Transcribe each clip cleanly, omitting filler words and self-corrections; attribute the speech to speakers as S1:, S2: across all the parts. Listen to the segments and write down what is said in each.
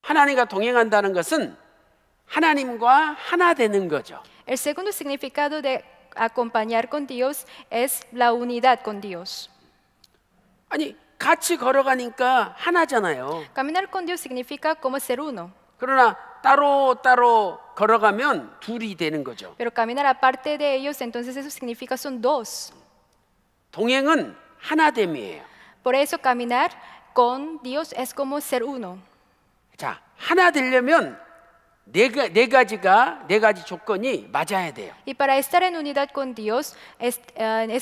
S1: 하나님과 동행한다는 것은 하나님과 하나 되는 거죠.
S2: El segundo significado de acompañar con Dios es la unidad con Dios.
S1: 아니, 같이 걸어가니까 하나잖아요.
S2: Caminar con Dios significa como ser uno,
S1: 그러나 따로 걸어가면 둘이 되는 거죠.
S2: pero caminar aparte de ellos, entonces eso significa son dos.
S1: 동행은 하나됨이에요.
S2: Por eso caminar con Dios es como ser uno.
S1: 자, 하나 되려면 네 가지 조건이 맞아야 돼요.
S2: Y para estar en unidad con Dios es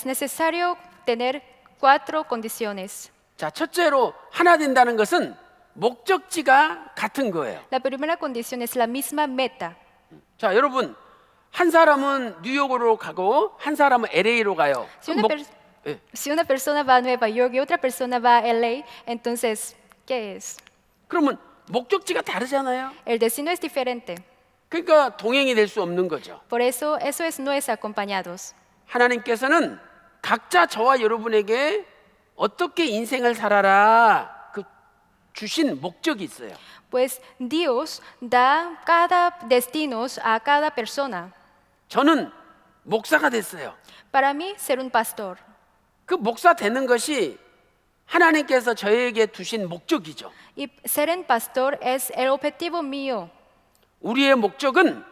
S2: necesario tener 4 condiciones.
S1: 자, 첫째로 하나 된다는 것은 목적지가 같은 거예요.
S2: La primera condición es la misma meta.
S1: 자, 여러분, 한 사람은 뉴욕으로 가고 한 사람은 LA로 가요.
S2: Si una persona va a Nueva York y otra persona va a LA, entonces, ¿qué es?
S1: 그러면 목적지가 다르잖아요.
S2: El destino es diferente.
S1: 그러니까 동행이 될 수 없는 거죠.
S2: Por eso, eso es no es acompañados.
S1: 하나님께서는 각자 저와 여러분에게 어떻게 인생을 살아라 그 주신 목적이 있어요.
S2: Pues Dios da cada destinos a cada persona.
S1: 저는 목사가 됐어요.
S2: Para mí, ser un pastor.
S1: 그 목사 되는 것이 하나님께서 저에게 두신 목적이죠.
S2: Y ser un pastor es el objetivo mío.
S1: 우리의 목적은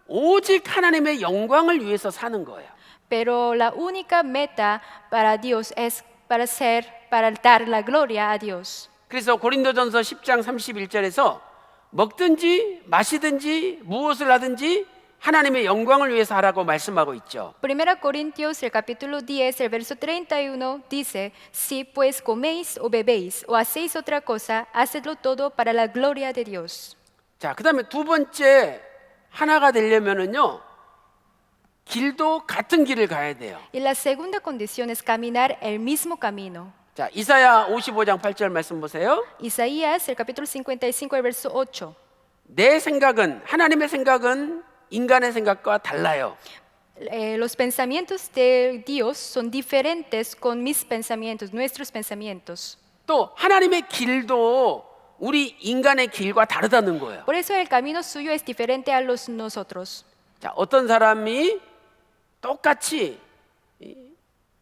S1: 오직 하나님의 영광을 위해서 사는 거예요.
S2: Pero la única meta para Dios es para dar la gloria a Dios.
S1: 그래서 고린도전서 10장 31절에서 먹든지 마시든지 무엇을 하든지 하나님의 영광을 위해서 하라고 말씀하고 있죠.
S2: 1 Corintios, el capítulo 10, el verso 31 dice, si pues coméis o bebéis o hacéis otra cosa, hacedlo todo para la gloria de Dios.
S1: 자, 그다음에 두 번째 하나가 되려면은요. 길도 같은 길을 가야 돼요.
S2: Y la segunda condición es caminar el mismo camino.
S1: 자, 이사야 55장 8절 말씀 보세요.
S2: Isaías, el capítulo 55, el verso 8.
S1: 내 생각은 하나님의 생각은 인간의 생각과 달라요.
S2: Los pensamientos de Dios son diferentes con mis pensamientos, nuestros pensamientos.
S1: 또 하나님의 길도 우리 인간의 길과 다르다는 거예요.
S2: Por eso el camino suyo es diferente a los nosotros.
S1: 자, 어떤 사람이 똑같이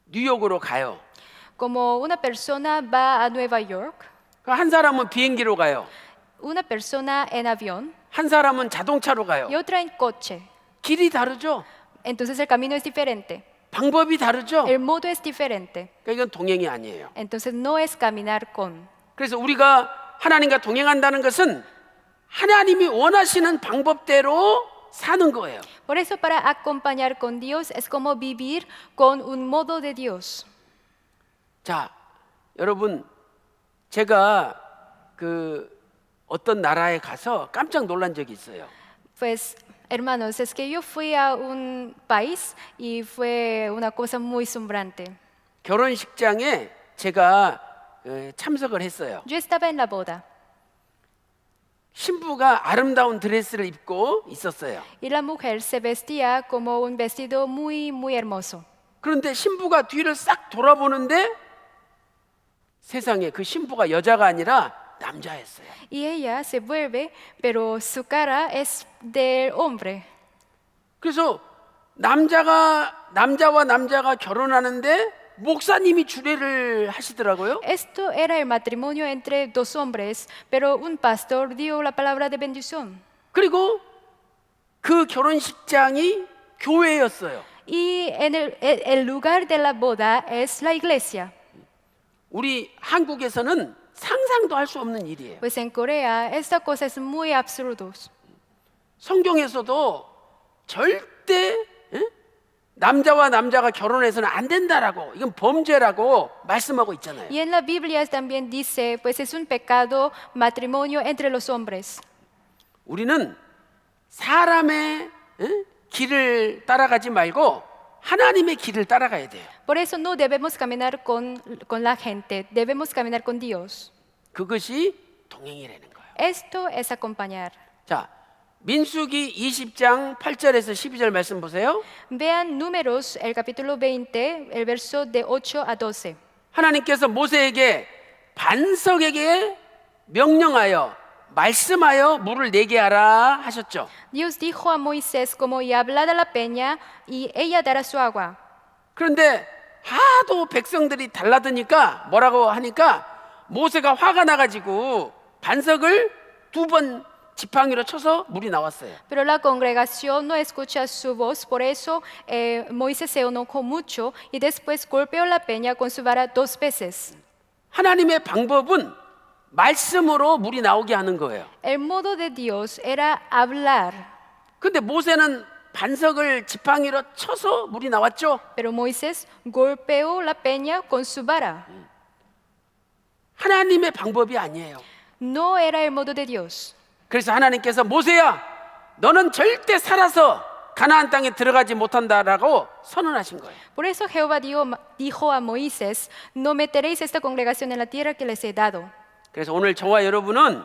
S1: 뉴욕으로 가요.
S2: Como una persona va a Nueva York,
S1: 한 사람은 비행기로 가요.
S2: una persona en avión
S1: 한 사람은 자동차로 가요.
S2: y otra en coche.
S1: 길이 다르죠.
S2: Entonces el camino es diferente,
S1: 방법이 다르죠.
S2: el modo es diferente.
S1: 그러니까 이건 동행이 아니에요.
S2: Entonces no es caminar con.
S1: 그래서 우리가 하나님과 동행한다는 것은 하나님이 원하시는 방법대로 사는 거예요.
S2: Por eso para acompañar con Dios es como vivir con un modo de Dios.
S1: 자, 여러분, 제가 어떤 나라에 가서 깜짝 놀란 적이 있어요.
S2: Pues, hermanos, es que yo fui a un país y fue una cosa muy asombrante.
S1: 결혼식장에 제가 참석을 했어요.
S2: Yo estaba en la boda
S1: 신부가 아름다운 드레스를 입고 있었어요.
S2: y la mujer se vestía como un vestido muy, muy hermoso.
S1: 그런데 신부가 뒤를 싹 돌아보는데 세상에 그 신부가 여자가 아니라 남자였어요.
S2: Y ella se vuelve, pero su cara es del hombre.
S1: 그래서 남자와 남자가 결혼하는데 목사님이 주례를 하시더라고요.
S2: Esto era el matrimonio entre dos hombres, pero un pastor dio la palabra de bendición.
S1: 그리고 그 결혼식장이 교회였어요.
S2: Y en el lugar de la boda es la iglesia.
S1: 우리 한국에서는 상상도 할 수 없는 일이에요.
S2: Pues en Corea esta cosa es muy absurdo.
S1: 성경에서도 절대 남자와 남자가 결혼해서는 안 된다라고, 이건 범죄라고 말씀하고 있잖아요.
S2: Y en la Biblia también dice, pues es un pecado matrimonio entre los hombres.
S1: 우리는 사람의 길을 따라가지 말고 하나님의 길을 따라가야 돼요.
S2: Por eso no debemos caminar con la gente, debemos caminar con Dios.
S1: 그것이 동행이라는 거예요.
S2: Esto es acompañar.
S1: 자, 민수기 20장 8절에서 12절 말씀 보세요.
S2: Vean Números, el capítulo 20, el verso de 8 a 12.
S1: 하나님께서 모세에게 반석에게 명령하여 말씀하여 물을 내게 하라 하셨죠.
S2: Dios dijo a Moisés como y hablad a la peña y ella dará su agua.
S1: 그런데 하도 백성들이 달라드니까 뭐라고 하니까 모세가 화가 나가지고 반석을 2번 지팡이로 쳐서 물이 나왔어요.
S2: Pero la congregación no escucha su voz, por eso Moisés se enojó mucho y después golpeó la peña con su vara 2 veces.
S1: 하나님의 방법은 말씀으로 물이 나오게 하는 거예요.
S2: El modo de Dios era hablar,
S1: 근데 모세는 반석을 지팡이로 쳐서 물이 나왔죠.
S2: pero Moisés golpeó la peña con su vara.
S1: 하나님의 방법이 아니에요.
S2: No era el modo de Dios.
S1: 그래서 하나님께서 모세야, 너는 절대 살아서 가나안 땅에 들어가지 못한다라고 선언하신 거예요.
S2: Por eso Jehová dijo a Moisés, no meteréis esta congregación en la tierra que les he dado.
S1: 그래서 오늘 저와 여러분은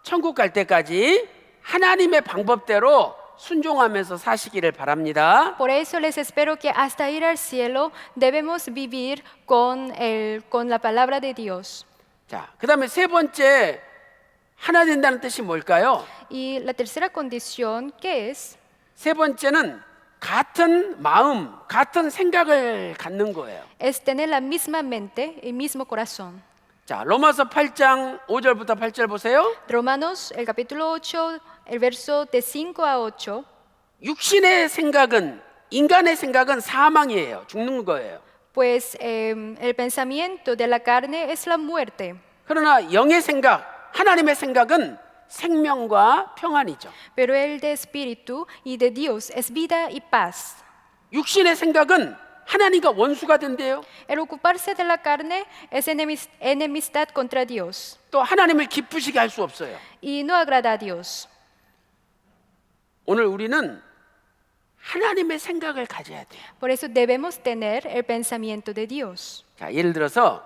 S1: 천국 갈 때까지 하나님의 방법대로 순종하면서 사시기를 바랍니다.
S2: Por eso les espero que hasta ir al cielo debemos vivir con la palabra de Dios.
S1: 자, 그다음에 세 번째 하나 된다는 뜻이 뭘까요?
S2: Y la tercera condición, ¿qué es?
S1: 세 번째는 같은 마음, 같은 생각을 갖는 거예요.
S2: Es tener la misma mente y mismo corazón.
S1: 자, 로마서 8장 5절부터 8절 보세요.
S2: Romanos, el capítulo 8, el verso de 5 a 8.
S1: 육신의 생각은, 인간의 생각은 사망이에요. 죽는 거예요.
S2: Pues el pensamiento de la carne es la muerte,
S1: 그러나 영의 생각, 하나님의 생각은 생명과 평안이죠.
S2: pero el de espíritu y de Dios es vida y paz.
S1: 육신의 생각은 하나님과 원수가 된대요.
S2: El ocuparse de la carne es enemistad contra Dios
S1: 또 하나님을 기쁘시게 할 수 없어요.
S2: y no agrada a Dios.
S1: 오늘 우리는 하나님의 생각을 가져야 돼요.
S2: Por eso debemos tener el pensamiento de Dios.
S1: 자, 예를 들어서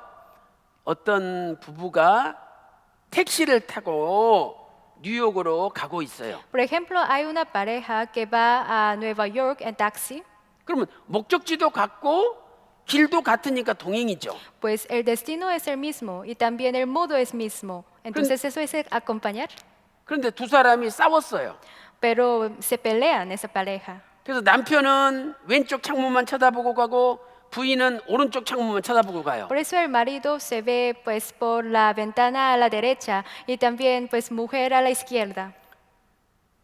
S1: 어떤 부부가 택시를 타고 뉴욕으로 가고 있어요.
S2: Por ejemplo, hay una pareja que va a Nueva York en taxi,
S1: 그러면 목적지도 같고 길도 같으니까 동행이죠.
S2: pues el destino es el mismo y también el modo es mismo. Entonces eso es acompañar,
S1: 그런데 두 사람이 싸웠어요.
S2: pero se pelean esa pareja.
S1: 그래서 남편은 왼쪽 창문만 쳐다보고 가고 부인은 오른쪽 창문만 쳐다보고 가요.
S2: Por eso el marido se ve pues por la ventana a la derecha y también pues mujer a la izquierda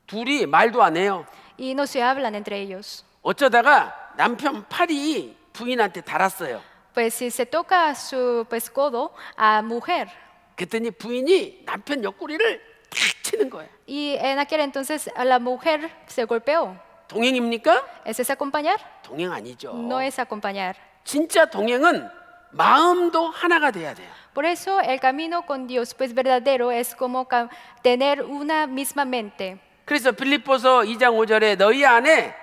S1: 둘이 말도 안 해요.
S2: y no se hablan entre ellos.
S1: 어쩌다가 남편 팔이 부인한테 닿았어요.
S2: Pues si se toca su pues codo a mujer
S1: 그랬더니 부인이 남편 옆구리를 탁 치는 거예요.
S2: y en aquel entonces a la mujer se golpeó.
S1: 동행입니까?
S2: ¿Es acompañar?
S1: 동행 아니죠.
S2: No es acompañar.
S1: 진짜 동행은 마음도 하나가 돼야 돼요.
S2: Por eso el camino con Dios pues verdadero es como tener una misma mente.
S1: 그래서 빌립보서 2장 5절에 너희 안에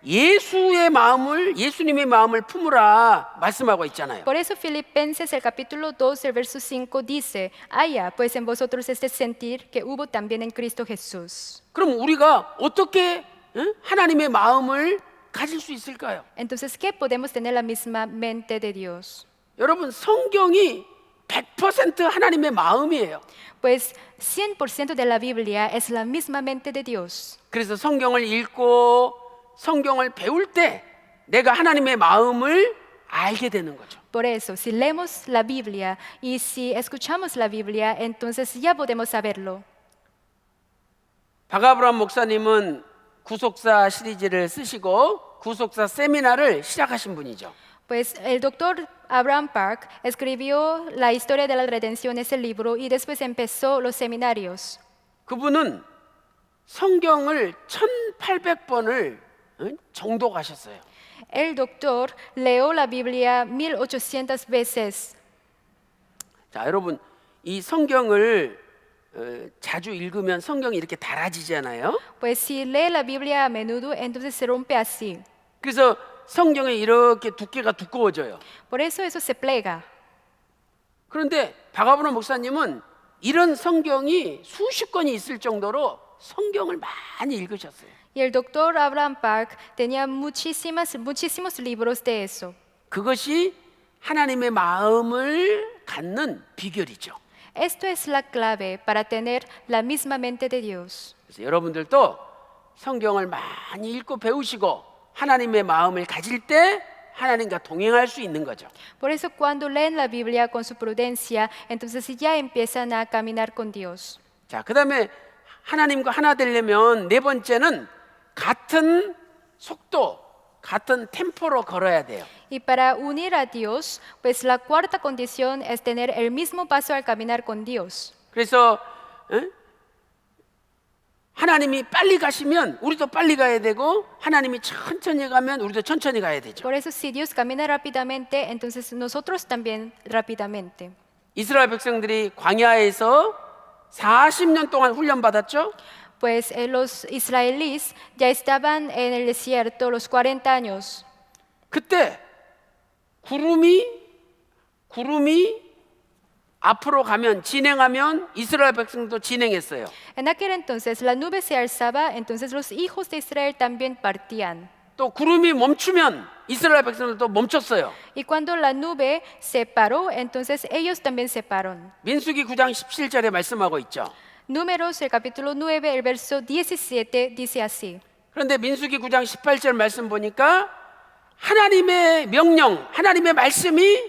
S1: 예수님의 마음을 품으라 말씀하고 있잖아요.
S2: Por eso Filipenses el capítulo 2 el verso 5 dice, haya pues en vosotros este sentir que hubo también en Cristo Jesús.
S1: 그럼 우리가 어떻게 하나님의 마음을 가질 수 있을까요?
S2: Entonces, ¿qué podemos tener la misma mente de Dios?
S1: 여러분, 성경이 100% 하나님의 마음이에요.
S2: Pues 100% de la Biblia es la misma mente de Dios.
S1: 그래서 성경을 읽고 성경을 배울 때 내가 하나님의 마음을 알게 되는 거죠.
S2: Por eso, si leemos la Biblia y si escuchamos la Biblia, entonces ya podemos saberlo.
S1: 박아브람 목사님은 구속사 시리즈를 쓰시고 구속사 세미나를 시작하신 분이죠.
S2: Pues el doctor Abraham Park escribió la historia de la redención, ese libro, y después empezó los seminarios.
S1: 그분은 성경을 1800번을 정독하셨어요.
S2: El doctor leyó la Biblia 1800 veces.
S1: 자, 여러분, 이 성경을 자주 읽으면 성경이 이렇게 달아지잖아요.
S2: Pues si lee la Biblia a menudo, entonces se rompe así.
S1: 그래서 성경에 이렇게 두께가 두꺼워져요.
S2: Por eso se plega.
S1: 그런데 박아브람 목사님은 이런 성경이 수십 권이 있을 정도로 성경을 많이 읽으셨어요.
S2: Y el doctor Abraham Park tenía muchísimos libros de eso.
S1: 그것이 하나님의 마음을 갖는 비결이죠.
S2: Esto es la clave para tener la misma mente de Dios.
S1: 그래서 여러분들도 성경을 많이 읽고 배우시고 하나님의 마음을 가질 때 하나님과 동행할 수 있는 거죠.
S2: Por eso cuando leen la Biblia con su prudencia, entonces ya empiezan a caminar con Dios.
S1: 자, 그다음에 하나님과 하나 되려면 네 번째는 같은 속도, 같은 템포로 걸어야 돼요.
S2: Y para unir a Dios, pues la cuarta condición es tener el mismo paso al caminar con Dios.
S1: 그래서 하나님이 빨리 가시면 우리도 빨리 가야 되고 하나님이 천천히 가면 우리도 천천히 가야 되죠.
S2: Por eso si Dios camina rápidamente, entonces nosotros también rápidamente.
S1: 이스라엘 백성들이 광야에서 40년 동안 훈련 받았죠.
S2: Pues los israelíes ya estaban en el desierto los 40 años.
S1: 그때 구름이 앞으로 가면 진행하면 이스라엘 백성도 진행했어요.
S2: En aquel entonces la nube se alzaba, entonces los hijos de Israel también partían.
S1: 또 구름이 멈추면 이스라엘 백성들도 멈췄어요.
S2: Y cuando la nube se paró, entonces ellos también se pararon.
S1: 민수기 9장 17절에 말씀하고 있죠.
S2: Números, el capítulo 9, el verso 17 dice así.
S1: 그런데 민수기 9장 18절 말씀 보니까 하나님의 명령, 하나님의 말씀이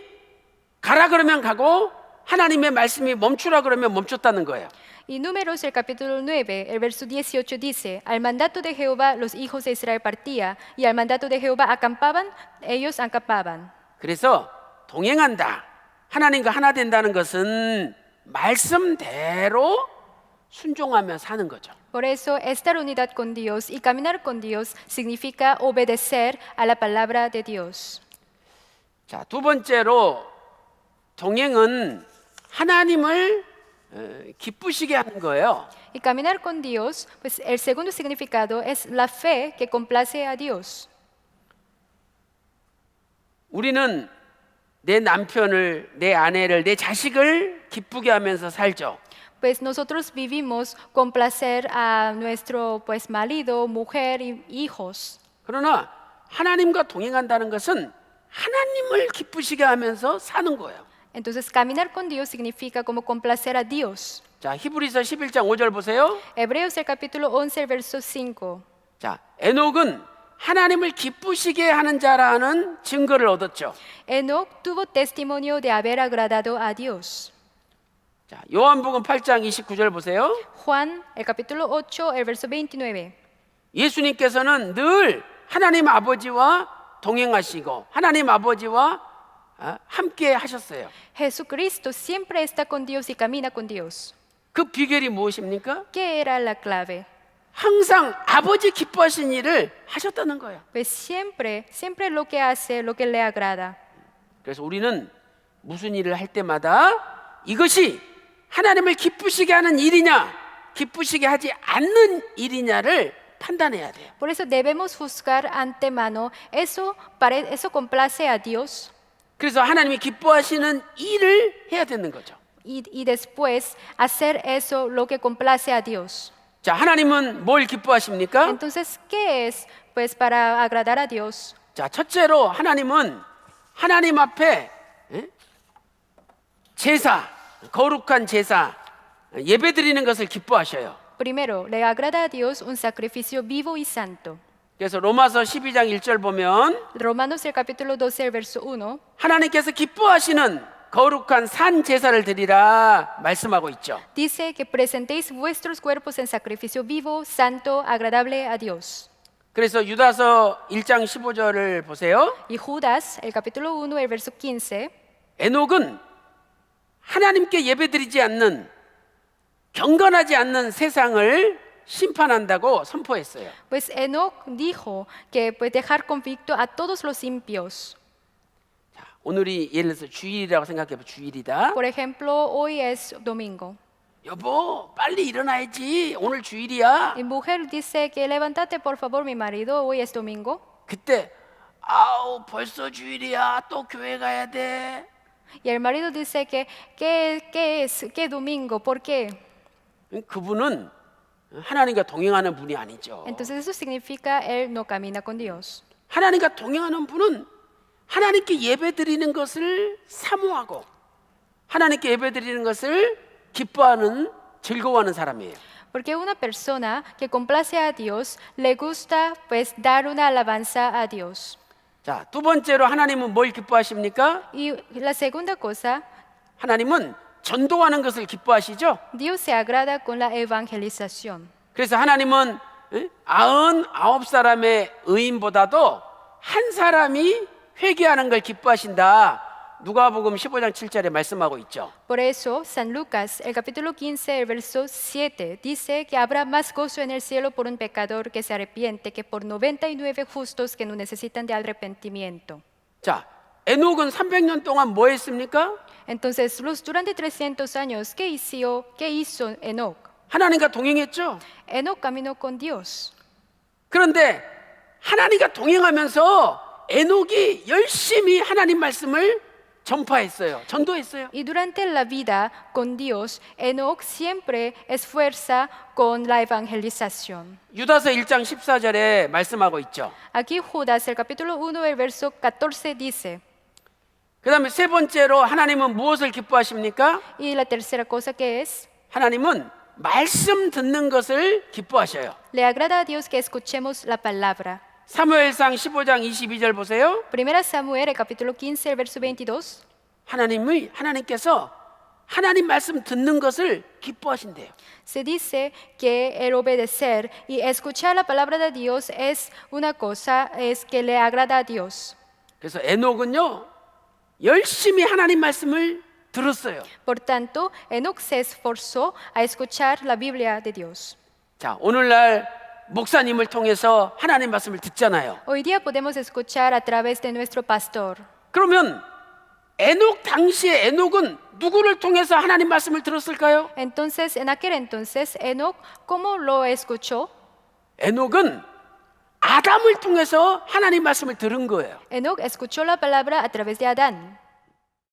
S1: 가라 그러면 가고 하나님의 말씀이 멈추라 그러면 멈췄다는 거예요.
S2: Y Números, el capítulo 9, el verso 18 dice, al mandato de Jehová los hijos de Israel partía, y al mandato de Jehová acampaban, ellos acampaban.
S1: 그래서 동행한다, 하나님과 하나 된다는 것은 말씀대로 순종하며 사는 거죠.
S2: Por eso, estar unidad con Dios y caminar con Dios significa obedecer a la palabra de Dios.
S1: 자, 두 번째로 동행은 하나님을 기쁘시게 하는 거예요.
S2: Y caminar con Dios, pues el segundo significado es la fe que complace a Dios.
S1: 우리는 내 남편을, 내 아내를, 내 자식을 기쁘게 하면서 살죠.
S2: Pues nosotros vivimos complacer a nuestro pues marido, mujer y hijos.
S1: 그러나 하나님과 동행한다는 것은 하나님을 기쁘시게 하면서 사는 거예요.
S2: Entonces caminar con Dios significa como complacer a Dios.
S1: 자, 히브리서 11장 5절 보세요.
S2: Hebreos el capítulo 11 el verso 5.
S1: 자, 에녹은 하나님을 기쁘시게 하는 자라는 증거를 얻었죠.
S2: Enoc tuvo testimonio de haber agradado a Dios.
S1: 자, 요한복음 8장 29절 보세요.
S2: Juan el capítulo 8 el verso 29.
S1: 예수님께서는 늘 하나님 아버지와 동행하시고 하나님 아버지와 함께 하셨어요.
S2: Jesucristo siempre está con Dios y camina con Dios.
S1: 그 비결이 무엇입니까?
S2: ¿Qué era la clave?
S1: 항상 아버지 기뻐하신 일을 하셨다는 거예요.
S2: Pues siempre lo que hace, lo que le agrada.
S1: 그래서 우리는 무슨 일을 할 때마다 이것이 하나님을 기쁘시게 하는 일이냐, 기쁘시게 하지 않는 일이냐를 판단해야 돼요.
S2: Por eso debemos juzgar antemano, eso complace a Dios.
S1: 그래서 하나님이 기뻐하시는 일을 해야 되는 거죠.
S2: Y después hacer eso lo que complace a Dios.
S1: 자, 하나님은 뭘 기뻐하십니까?
S2: Entonces, ¿qué es? Pues para agradar a Dios.
S1: 자, 첫째로 하나님은 하나님 앞에 제사, 거룩한 제사, 예배 드리는 것을 기뻐하셔요.
S2: Primero, le agrada a Dios un sacrificio vivo y santo.
S1: 그래서 로마서 12장 1절 보면
S2: Romanos el capítulo 12, el verso 1.
S1: 하나님께서 기뻐하시는 거룩한 산 제사를 드리라 말씀하고 있죠.
S2: Dice que presentéis vuestros cuerpos en sacrificio vivo, santo, agradable a Dios.
S1: 그래서 유다서 1장 15절을 보세요.
S2: Y Judas, el capítulo 1, el verso 15.
S1: 에녹은 하나님께 예배드리지 않는 경건하지 않는 세상을 심판한다고 선포했어요.
S2: Pues Enoc dijo que pues dejar convicto a todos los impios.
S1: 자, 오늘이 예를 들어서 주일이라고 생각해 봐. 주일이다.
S2: Por ejemplo, hoy es domingo.
S1: 여보, 빨리 일어나야지. 오늘 주일이야.
S2: Mi mujer dice que levántate por favor, mi marido, hoy es domingo.
S1: 그때 아우, 벌써 주일이야. 또 교회 가야 돼.
S2: Y el marido dice que ¿qué domingo? ¿Por qué?
S1: 그분은 하나님과 동행하는 분이 아니죠.
S2: Entonces eso significa él no camina con Dios.
S1: 하나님과 동행하는 분은 하나님께 예배드리는 것을 사모하고 하나님께 예배드리는 것을 기뻐하는 즐거워하는 사람이에요.
S2: Porque una persona que complace a Dios le gusta pues dar una alabanza a Dios.
S1: 자, 두 번째로 하나님은 뭘 기뻐하십니까?
S2: Y la segunda cosa,
S1: 하나님은 전도하는 것을 기뻐하시죠.
S2: Dios se agrada con la evangelización.
S1: 그래서 하나님은 99사람의 의인보다도 한 사람이 회개하는 걸 기뻐하신다. 누가복음 15장 7절에 말씀하고 있죠.
S2: Por eso, San Lucas, el capítulo 15, el verso 7, dice que habrá más gozo en el cielo por un pecador que se arrepiente que por 99 justos que no necesitan de arrepentimiento.
S1: 자, 에녹은 300년 동안 뭐 했습니까?
S2: Entonces, durante 300 años, ¿qué hizo Enoch?
S1: 하나님과 동행했죠.
S2: Enoch caminó con Dios.
S1: 그런데 하나님과 동행하면서 에녹이 열심히 하나님 말씀을 전파했어요. 전도했어요.
S2: Y durante la vida con Dios, Enoch siempre esfuerza con la evangelización.
S1: 유다서 1장 14절에 말씀하고 있죠.
S2: Aquí Judas, el capítulo 1, el verso 14 dice,
S1: 그 다음에 세 번째로 하나님은 무엇을 기뻐하십니까?
S2: y la tercera cosa que es,
S1: 하나님은 말씀 듣는 것을 기뻐하셔요.
S2: le agrada a Dios que escuchemos la palabra.
S1: 사무엘상 15장 22절 보세요.
S2: Primera Samuel, el capítulo 15, el verso 22.
S1: 하나님께서 하나님 말씀 듣는 것을 기뻐하신대요.
S2: Se dice que el obedecer y escuchar la palabra de Dios es una cosa es que le agrada a Dios.
S1: 그래서 에녹은요 열심히 하나님 말씀을 들었어요.
S2: Por tanto, Enoch se esforzó a escuchar la Biblia de Dios.
S1: 자, 오늘날 목사님을 통해서 하나님 말씀을 듣잖아요.
S2: Hoy día podemos escuchar a través de nuestro pastor.
S1: 그러면 에녹 당시에 에녹은 누구를 통해서 하나님 말씀을 들었을까요?
S2: Entonces, en aquel entonces, Enoch, ¿cómo lo escuchó?
S1: 에녹은 아담을 통해서 하나님 말씀을 들은 거예요.
S2: Enoch escuchó la palabra a través de Adán.